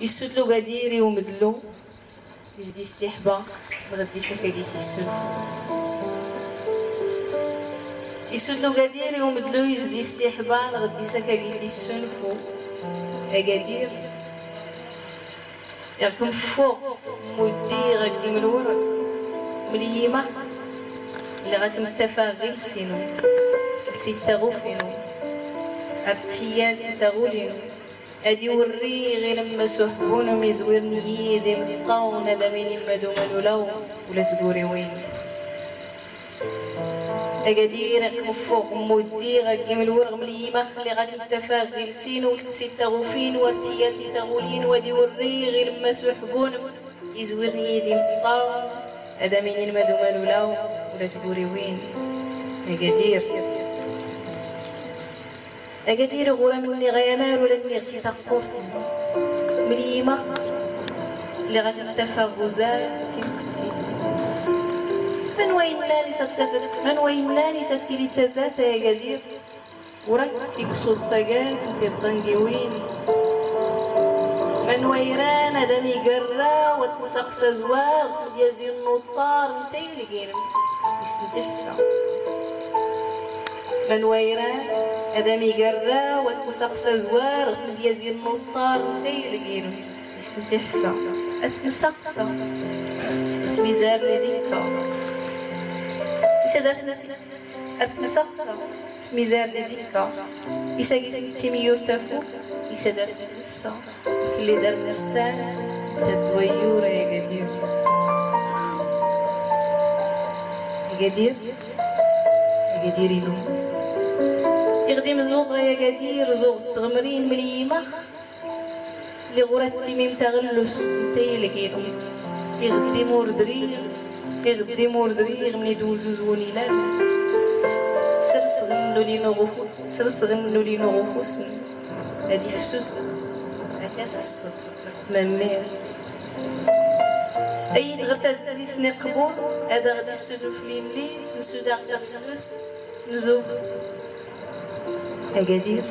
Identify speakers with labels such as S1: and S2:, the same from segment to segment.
S1: يسدلو قديري ومدلو يزدي استحبا غدي سكاكيسي السلفو يسدلو قديري ومدلو يزدي استحبا غدي سكاكيسي السلفو أقادير ياكم فوق مودي غادي من الورق مليمة اللي غاكم التفاغل سينو كلسي تغوفينو التحيات تغولينو ادي وري غير لما سحبونا ميزويرني يدي مطاون هذا مين المدو منولو ولا تقولي وين أقادير راكم فوق مودي غاكم الورق مليمة خلي غاكم التفاغل سينو كلسي تغوفين وارتحياتي تغولين وادي وري غير لما سحبونا يزويرني يدي مطاون هذا مين المدو منولو ولا تقولي وين أقادير غورا مني غيامار ولا مني غتي تقورتني مليمة اللي غتتفغزات تيمكتيت من وين ناني ستفت من وين ناني ستيلي تزات يا قدير وراك كيكسو الطقال انتي الطنقيوين من ويران ادمي قرا وتسقس زوار تديازي النطار انتي اللي قيرم يسنتي حسا من ويران ادمي قرا وتسقس زوار تديازي النطار انتي اللي قيرم يسنتي حسا اتمسقسا تميزار لديكا يسادرت اتمسقسا في ميزار لديكا يساقي سنتي ميور تفوق يسادرت نسا اللي دار نسان تدويورة يا قدير يا قدير يا قدير ينوم يخدم زوغ يا قدير زوغ تغمرين مليمة اللي غورات تيميم تغلس نتايا لقينو يغدي موردريغ يغدي موردريغ من يدوزو زوني لال سرسغنو لينو غفوسن هادي فسوس هكا فسس تمامير أي غرت هادي سني قبول هذا غادي السودو في ليليس نسودا قلوس نزوف أقادير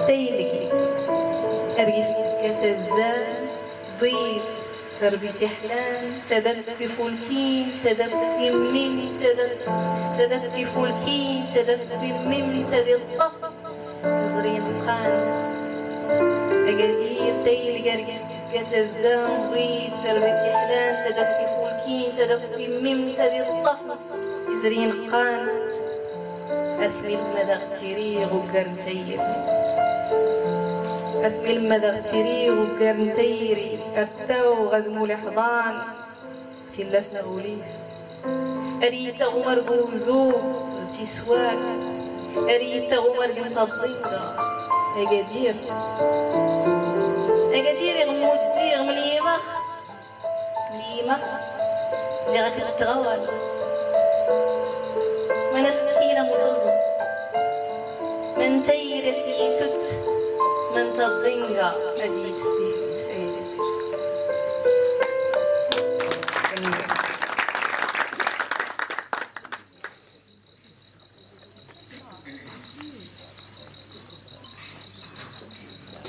S1: تايلكي أرقيس كتزان بيض تربيتي حلان تدكي فولكين تدكي ميم تدكي فولكين تدكي ميم تدي الطف زرين قان أقادير تايل قرقيس كتزان بيض تربيتي حلان تدكي فولكين تدكي ميم تدي الطف زرين قان أكمل مدى تريغ وقرنتير أكمل مدى تريغ وقرنتيري أرتاو غزمو الحضان سلسنا غوليف أريد غمر بوزو غتي سواك أريد غمر قنت الضيقة أقادير يغمو الديغ من اليمخ اللي غاك تغوال وانا سكينة مترزط من تير سيتت من تضينغا هدي تستيت أيدتر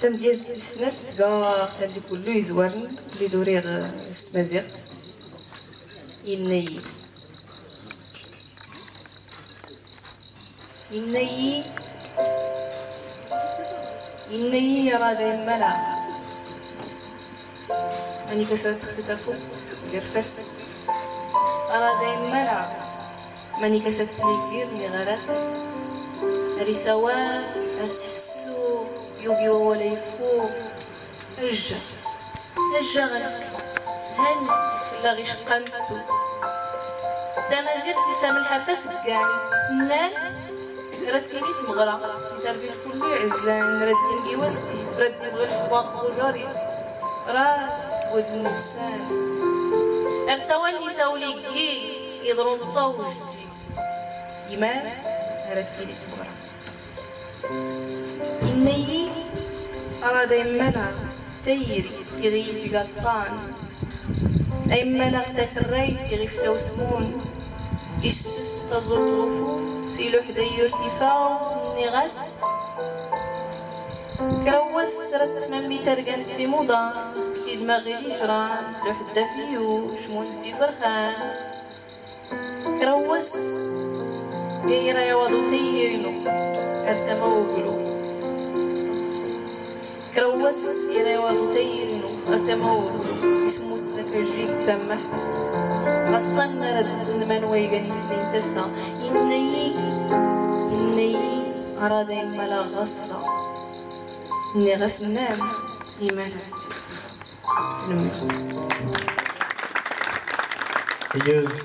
S1: تم ديز تسنات تقار تالي كلو يزورن اللي دوريغ استمازيغت إني راه دايما ملا راني كسرت خصي تفوت قرفس راه دايما ملا ماني كسرت ميكيرني غرست هاري سوا أرسحسو يوغي ولا يفوق أجا غنفك هاني اسفلا غي شقنتو دا مازيرت لسام الحفاس كاع نال رتيني تمغرى تربيت كله عزان ردي نقيوس ردي غير الحواق وجاري راه ود المسان ارسوالي ساولي كي يضرون الضو جدي يمان رتيني تمغرى إني أرى دايما تيري يغيث قطان دايما لغتك الريت يغيف توسمون يسوس تزور الوفود سيلو حدايا ارتفاع نغاس كروس رت ممي ترقنت في موضة كتي دماغي لي جران لوحدة فيوش مودي فرخان كروس يا يوضو تيرينو ارتما وقلو كروس يا يوضو تيرينو ارتما وقلو اسمو تكجيك تمحت غصنا رد السنمان ويغني سنين تسا إني أرادين ملا غصة إني غسنام إيمانا تكتب
S2: He goes,